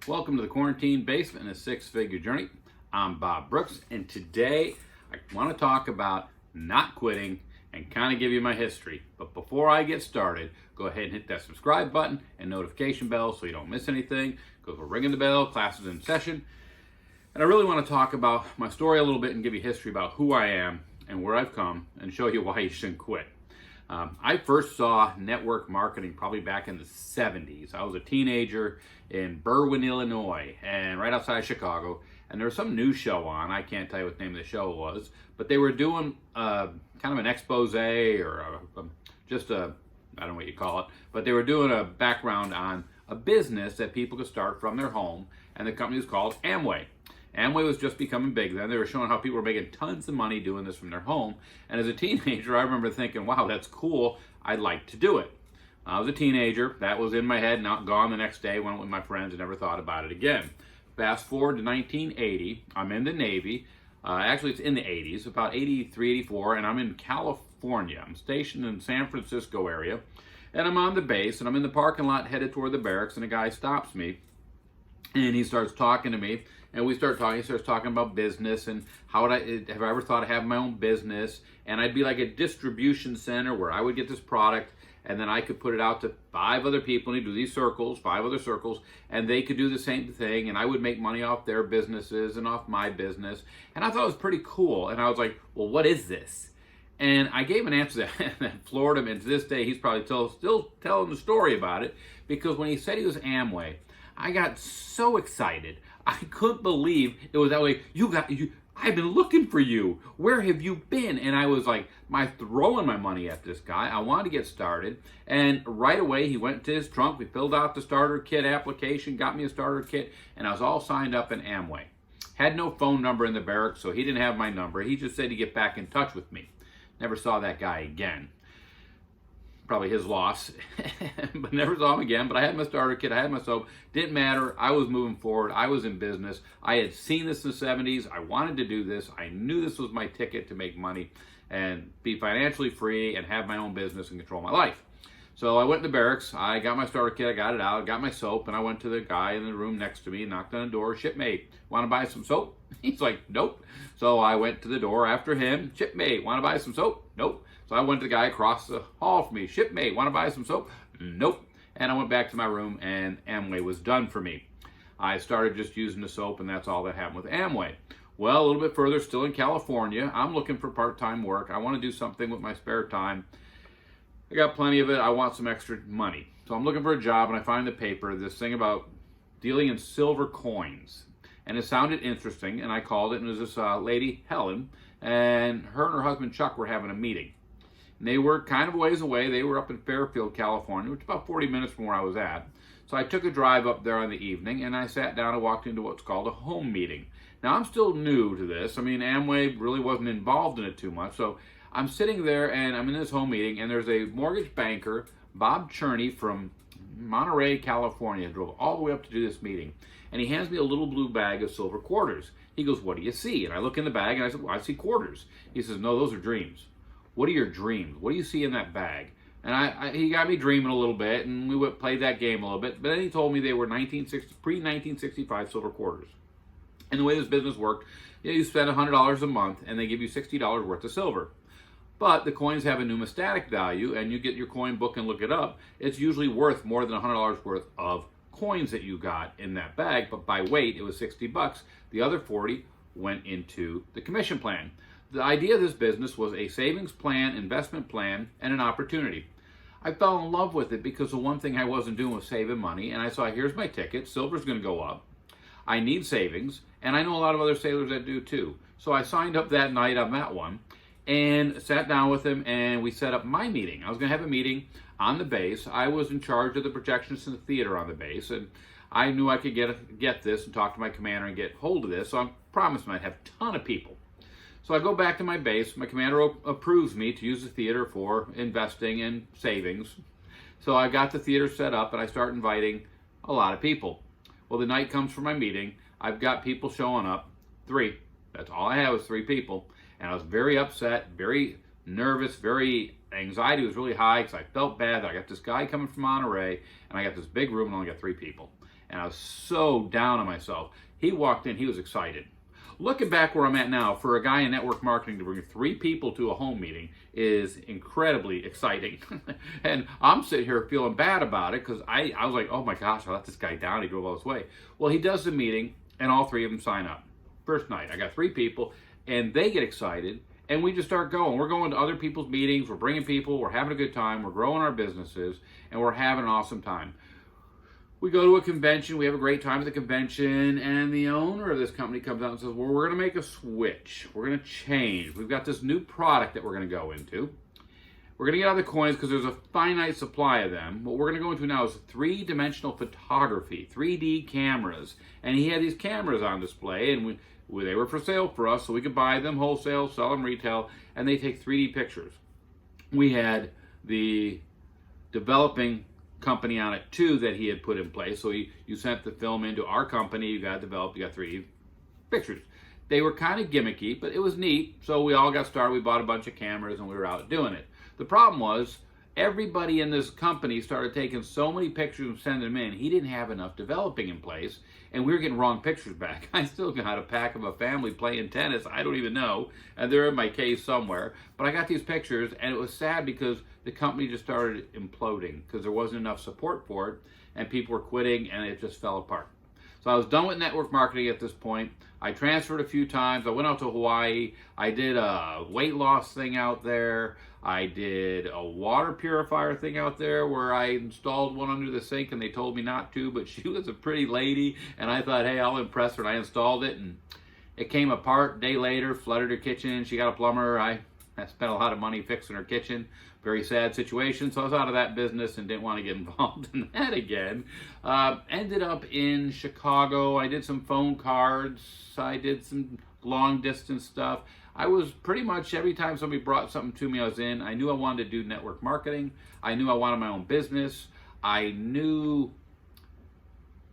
Welcome to the Quarantine Basement and a Six-Figure Journey. I'm Bob Brooks, and today I want to talk about not quitting and kind of give you my history. But before I get started, go ahead and hit that subscribe button and notification bell so you don't miss anything, because we're ringing the bell, class is in session. And I really want to talk about my story a little bit and give you history about who I am and where I've come and show you why you shouldn't quit. I first saw network marketing probably back in the 70s. I was a teenager in Berwyn, Illinois, and right outside of Chicago. And there was some news show on. I can't tell you what the name of the show was, but they were doing kind of an expose or just a, I don't know what you call it, but they were doing a background on a business that people could start from their home, and the company was called Amway. Amway was just becoming big then. They were showing how people were making tons of money doing this from their home. And as a teenager, I remember thinking, wow, that's cool. I'd like to do it. I was a teenager. That was in my head, not gone the next day. Went with my friends and never thought about it again. Fast forward to 1980. I'm in the Navy. Actually, it's in the 80s, about 83, 84, and I'm in California. I'm stationed in the San Francisco area. And I'm on the base, and I'm in the parking lot headed toward the barracks, and a guy stops me. And he starts talking to me, and we start talking. He starts talking about business and have I ever thought of having my own business? And I'd be like a distribution center where I would get this product, and then I could put it out to 5 other people, and he'd do these circles, 5 other circles, and they could do the same thing, and I would make money off their businesses and off my business. And I thought it was pretty cool. And I was like, well, what is this? And I gave an answer that floored him, and to this day, he's probably still telling the story about it, because when he said he was Amway, I got so excited. I couldn't believe it was that way. I've been looking for you. Where have you been? And I was like, throwing my money at this guy. I wanted to get started. And right away, he went to his trunk. We filled out the starter kit application, got me a starter kit, and I was all signed up in Amway. Had no phone number in the barracks, so he didn't have my number. He just said he'd get back in touch with me. Never saw that guy again. Probably his loss, but never saw him again. But I had my starter kit, I had my soap. Didn't matter. I was moving forward. I was in business. I had seen this in the 70s. I wanted to do this. I knew this was my ticket to make money and be financially free and have my own business and control my life. So I went to the barracks. I got my starter kit. I got it out. I got my soap, and I went to the guy in the room next to me, knocked on the door. Shipmate, want to buy some soap? He's like, nope. So I went to the door after him. Shipmate, want to buy some soap? Nope. So I went to the guy across the hall from me. Shipmate, want to buy some soap? Nope. And I went back to my room, and Amway was done for me. I started just using the soap, and that's all that happened with Amway. Well, a little bit further, still in California, I'm looking for part-time work. I want to do something with my spare time. I got plenty of it. I want some extra money. So I'm looking for a job, and I find the paper, this thing about dealing in silver coins. And it sounded interesting, and I called it, and it was this lady, Helen, and her husband, Chuck, were having a meeting. And they were kind of a ways away. They were up in Fairfield, California, which is about 40 minutes from where I was at. So I took a drive up there on the evening, and I sat down and walked into what's called a home meeting. Now, I'm still new to this. I mean, Amway really wasn't involved in it too much. So I'm sitting there, and I'm in this home meeting, and there's a mortgage banker, Bob Cherney, from Monterey, California, drove all the way up to do this meeting. And he hands me a little blue bag of silver quarters. He goes, what do you see? And I look in the bag, and I said, well, I see quarters. He says, no, those are dreams. What are your dreams? What do you see in that bag? And he got me dreaming a little bit, and we played that game a little bit. But then he told me they were pre-1965 silver quarters. And the way this business worked, you spend $100 a month, and they give you $60 worth of silver. But the coins have a numismatic value, and you get your coin book and look it up. It's usually worth more than $100 worth of coins that you got in that bag, but by weight, it was $60. The other 40 went into the commission plan. The idea of this business was a savings plan, investment plan, and an opportunity. I fell in love with it because the one thing I wasn't doing was saving money, and I saw, here's my ticket, silver's going to go up. I need savings, and I know a lot of other sailors that do too. So I signed up that night on that one and sat down with him, and we set up my meeting. I was going to have a meeting on the base. I was in charge of the projections and the theater on the base, and I knew I could get this and talk to my commander and get hold of this, so I promised him I'd have a ton of people. So I go back to my base. My commander approves me to use the theater for investing and savings. So I got the theater set up, and I start inviting a lot of people. Well, the night comes for my meeting. I've got people showing up, 3. That's all I had was 3 people. And I was very upset, very nervous, very anxiety was really high because I felt bad that I got this guy coming from Monterey and I got this big room and only got 3 people. And I was so down on myself. He walked in, he was excited. Looking back where I'm at now, for a guy in network marketing to bring 3 people to a home meeting is incredibly exciting. And I'm sitting here feeling bad about it because I was like, oh my gosh, I let this guy down. He drove all this way. Well, he does the meeting and all 3 of them sign up. First night, I got 3 people and they get excited and we just start going. We're going to other people's meetings. We're bringing people. We're having a good time. We're growing our businesses and we're having an awesome time. We go to a convention, we have a great time at the convention, and the owner of this company comes out and says, well, we're going to make a switch. We're going to change. We've got this new product that we're going to go into. We're going to get out of the coins because there's a finite supply of them. What we're going to go into now is 3-dimensional photography, 3D cameras. And he had these cameras on display, and they were for sale for us, so we could buy them wholesale, sell them retail, and they take 3D pictures. We had the developing company on it too that he had put in place. So you sent the film into our company, you got developed, you got 3D pictures. They were kind of gimmicky, but it was neat. So we all got started. We bought a bunch of cameras and we were out doing it. The problem was everybody in this company started taking so many pictures and sending them in. He didn't have enough developing in place, and we were getting wrong pictures back. I still got a pack of a family playing tennis. I don't even know, and they're in my case somewhere. But I got these pictures, and it was sad because the company just started imploding because there wasn't enough support for it, and people were quitting, and it just fell apart. So I was done with network marketing at this point. I transferred a few times. I went out to Hawaii. I did a weight loss thing out there. I did a water purifier thing out there where I installed one under the sink and they told me not to, but she was a pretty lady and I thought, hey, I'll impress her, and I installed it and it came apart. A day later, flooded her kitchen. She got a plumber. I spent a lot of money fixing her kitchen. Very sad situation. So I was out of that business and didn't want to get involved in that again. Ended up in Chicago. I did some phone cards. I did some long distance stuff. I was pretty much, every time somebody brought something to me, I was in. I knew I wanted to do network marketing. I knew I wanted my own business. I knew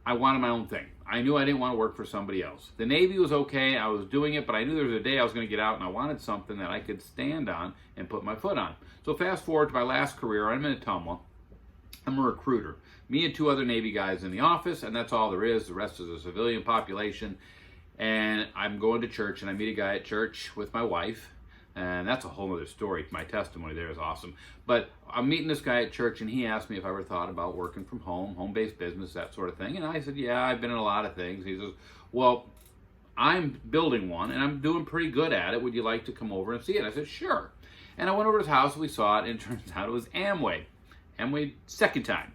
I wanted my own thing. I knew I didn't want to work for somebody else. The Navy was okay. I was doing it, but I knew there was a day I was going to get out and I wanted something that I could stand on and put my foot on. So fast forward to my last career. I'm in Ottumwa. I'm a recruiter. Me and 2 other Navy guys in the office, and that's all there is. The rest is a civilian population. And I'm going to church, and I meet a guy at church with my wife. And that's a whole other story. My testimony there is awesome. But I'm meeting this guy at church, and he asked me if I ever thought about working from home, home-based business, that sort of thing. And I said, yeah, I've been in a lot of things. He says, well, I'm building one, and I'm doing pretty good at it. Would you like to come over and see it? I said, sure. And I went over to his house, we saw it, and it turns out it was Amway. Amway, second time.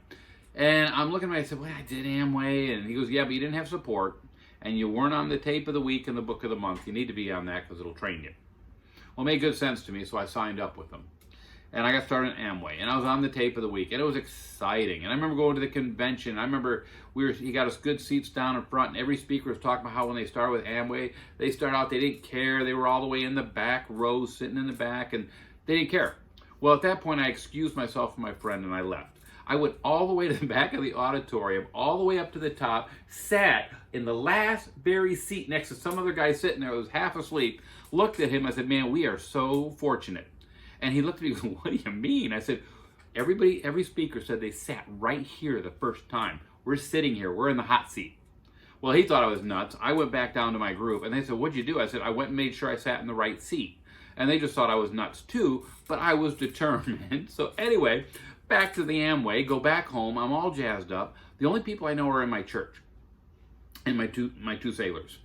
And I'm looking at him, I said, well, I did Amway. And he goes, yeah, but you didn't have support, and you weren't on the tape of the week and the book of the month. You need to be on that because it'll train you. Well, it made good sense to me, so I signed up with them. And I got started in Amway, and I was on the tape of the week, and it was exciting. And I remember going to the convention. I remember he got us good seats down in front, and every speaker was talking about how when they started with Amway, they started out, they didn't care. They were all the way in the back row, sitting in the back, and they didn't care. Well, at that point, I excused myself from my friend, and I left. I went all the way to the back of the auditorium, all the way up to the top, sat in the last very seat next to some other guy sitting there who was half asleep, looked at him, I said, man, we are so fortunate. And he looked at me and goes, what do you mean? I said, every speaker said they sat right here the first time. We're sitting here, we're in the hot seat. Well, he thought I was nuts. I went back down to my group and they said, what'd you do? I said, I went and made sure I sat in the right seat. And they just thought I was nuts too, but I was determined. So anyway, back to the Amway, go back home, I'm all jazzed up. The only people I know are in my church and my two sailors.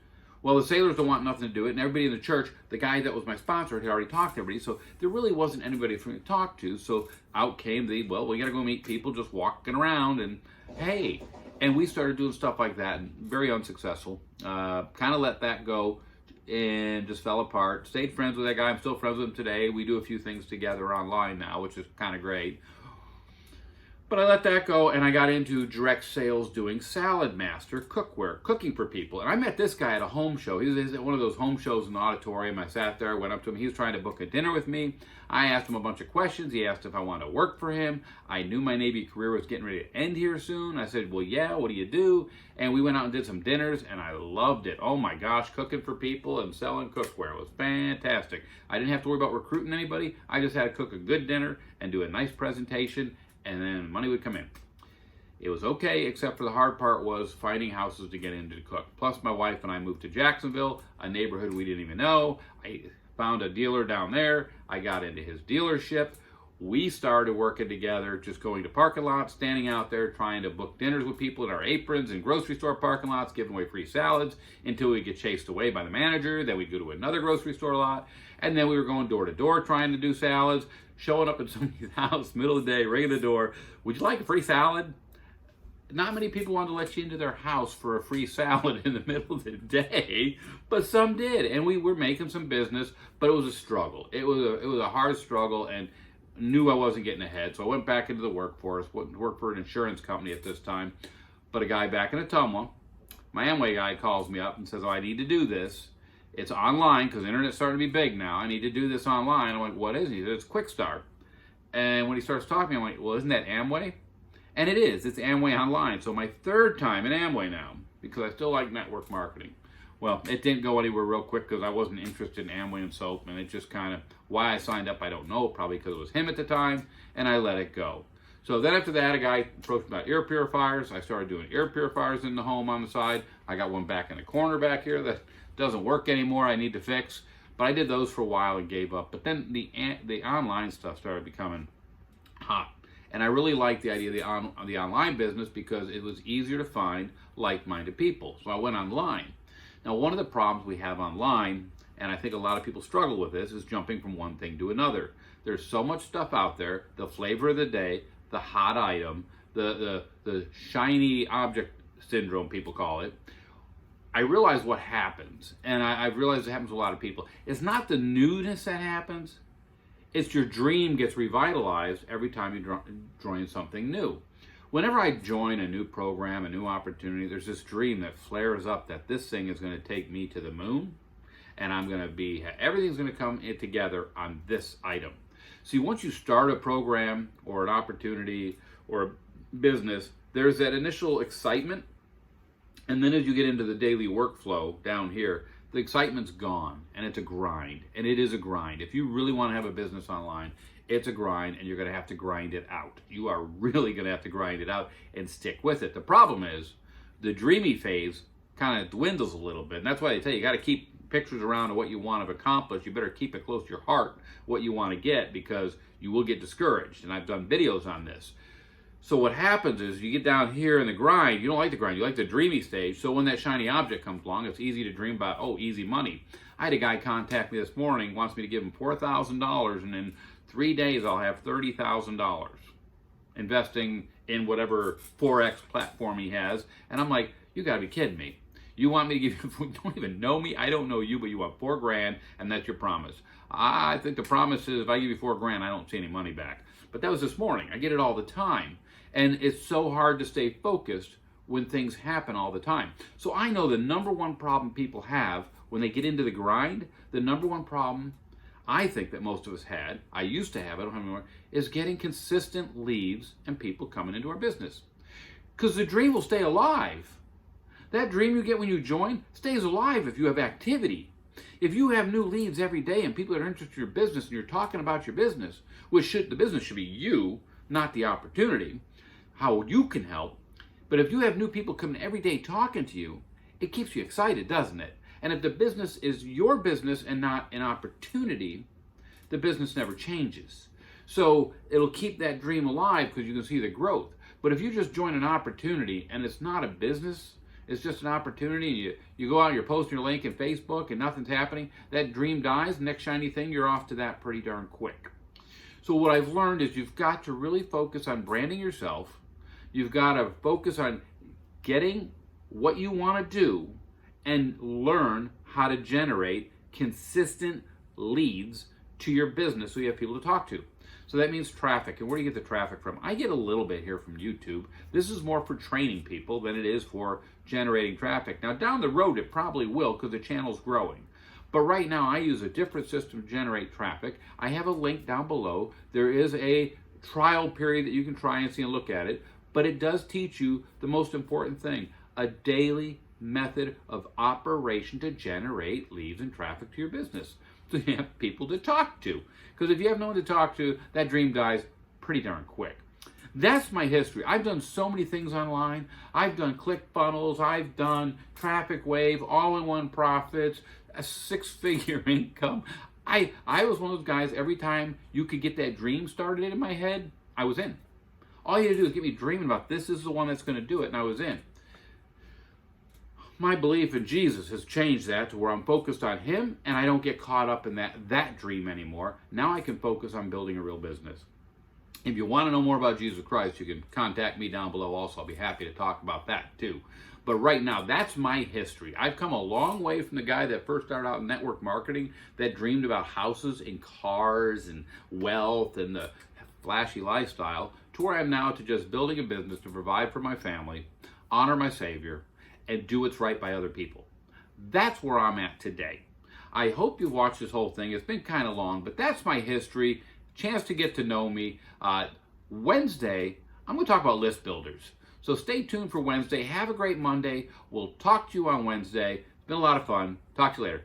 Well, the sailors don't want nothing to do it, and everybody in the church, the guy that was my sponsor had already talked to everybody, so there really wasn't anybody for me to talk to. So out came well, we got to go meet people just walking around, and hey. And we started doing stuff like that, and very unsuccessful. Kind of let that go and just fell apart. Stayed friends with that guy. I'm still friends with him today. We do a few things together online now, which is kind of great. But I let that go and I got into direct sales doing Salad Master cookware, cooking for people. And I met this guy at a home show. He was at one of those home shows in the auditorium. I sat there, went up to him. He was trying to book a dinner with me. I asked him a bunch of questions. He asked if I wanted to work for him. I knew my Navy career was getting ready to end here soon. I said, well, yeah, what do you do? And we went out and did some dinners and I loved it. Oh my gosh, cooking for people and selling cookware was fantastic. I didn't have to worry about recruiting anybody. I just had to cook a good dinner and do a nice presentation, and then money would come in. It was okay, except for the hard part was finding houses to get into to cook. Plus, my wife and I moved to Jacksonville, a neighborhood we didn't even know. I found a dealer down there. I got into his dealership. We started working together, just going to parking lots, standing out there, trying to book dinners with people in our aprons in grocery store parking lots, giving away free salads until we get chased away by the manager. Then we'd go to another grocery store lot. And then we were going door to door trying to do salads, showing up at somebody's house, middle of the day, ringing the door. Would you like a free salad? Not many people wanted to let you into their house for a free salad in the middle of the day, but some did. And we were making some business, but it was a struggle. It was a hard struggle, and knew I wasn't getting ahead. So I went back into the workforce, worked for an insurance company at this time. But a guy back in Ottumwa, my Amway guy, calls me up and says, oh, I need to do this. It's online because the internet's starting to be big now. I need to do this online. I'm like, what is it? He said, it's Quick Start. And when he starts talking, I'm like, well, isn't that Amway? And it is. It's Amway Online. So my third time in Amway now, because I still like network marketing. Well, it didn't go anywhere real quick because I wasn't interested in Amway and soap. And it just kind of, why I signed up, I don't know. Probably because it was him at the time. And I let it go. So then after that, a guy approached me about air purifiers. I started doing air purifiers in the home on the side. I got one back in the corner back here that doesn't work anymore. I need to fix. But I did those for a while and gave up. But then the online stuff started becoming hot. And I really liked the idea of the online business because it was easier to find like-minded people. So I went online. Now, one of the problems we have online, and I think a lot of people struggle with this, is jumping from one thing to another. There's so much stuff out there, the flavor of the day, the hot item, the shiny object syndrome, people call it. I realize what happens, and I've realized it happens to a lot of people. It's not the newness that happens. It's your dream gets revitalized every time you join something new. Whenever I join a new program, a new opportunity, there's this dream that flares up that this thing is going to take me to the moon, and everything's going to come together on this item. See, once you start a program or an opportunity or a business, there's that initial excitement, and then as you get into the daily workflow down here, the excitement's gone, and it's a grind, and it is a grind. If you really want to have a business online, it's a grind, and you're going to have to grind it out. You are really going to have to grind it out and stick with it. The problem is the dreamy phase kind of dwindles a little bit, and that's why they tell you got to keep pictures around of what you want to accomplish. You better keep it close to your heart, what you want to get, because you will get discouraged, and I've done videos on this. So what happens is you get down here in the grind, you don't like the grind, you like the dreamy stage. So when that shiny object comes along, it's easy to dream about, oh, easy money. I had a guy contact me this morning, wants me to give him $4,000, and in 3 days I'll have $30,000 investing in whatever Forex platform he has. And I'm like, you gotta be kidding me. You want me to give you, you don't even know me, I don't know you, but you want $4,000 and that's your promise. I think the promise is if I give you $4,000, I don't see any money back. But that was this morning, I get it all the time. And it's so hard to stay focused when things happen all the time. So I know the number one problem people have when they get into the grind, the number one problem I think that most of us had, I used to have, I don't have anymore, is getting consistent leads and people coming into our business. Because the dream will stay alive. That dream you get when you join stays alive if you have activity. If you have new leads every day and people are interested in your business and you're talking about your business, the business should be you, not the opportunity, how you can help. But if you have new people coming every day talking to you, it keeps you excited, doesn't it? And if the business is your business and not an opportunity, the business never changes. So it'll keep that dream alive because you can see the growth. But if you just join an opportunity and it's not a business, it's just an opportunity, and you go out, you're posting your link in Facebook and nothing's happening, that dream dies, next shiny thing, you're off to that pretty darn quick. So what I've learned is you've got to really focus on branding yourself. You've got to focus on getting what you want to do and learn how to generate consistent leads to your business so you have people to talk to. So that means traffic. And where do you get the traffic from? I get a little bit here from YouTube. This is more for training people than it is for generating traffic. Now down the road it probably will because the channel's growing. But right now I use a different system to generate traffic. I have a link down below. There is a trial period that you can try and see and look at it. But it does teach you the most important thing, a daily method of operation to generate leads and traffic to your business. So you have people to talk to. Because if you have no one to talk to, that dream dies pretty darn quick. That's my history. I've done so many things online. I've done ClickFunnels. I've done Traffic Wave, all-in-one profits, a six-figure income. I was one of those guys, every time you could get that dream started in my head, I was in. All you had to do is get me dreaming about this is the one that's going to do it, and I was in. My belief in Jesus has changed that to where I'm focused on him and I don't get caught up in that dream anymore. Now I can focus on building a real business. If you want to know more about Jesus Christ, you can contact me down below also. I'll be happy to talk about that too. But right now, that's my history. I've come a long way from the guy that first started out in network marketing that dreamed about houses and cars and wealth and the flashy lifestyle to where I am now to just building a business to provide for my family, honor my Savior, and do what's right by other people. That's where I'm at today. I hope you watched this whole thing. It's been kind of long, but that's my history. Chance to get to know me. Wednesday, I'm going to talk about list builders. So stay tuned for Wednesday. Have a great Monday. We'll talk to you on Wednesday. It's been a lot of fun. Talk to you later.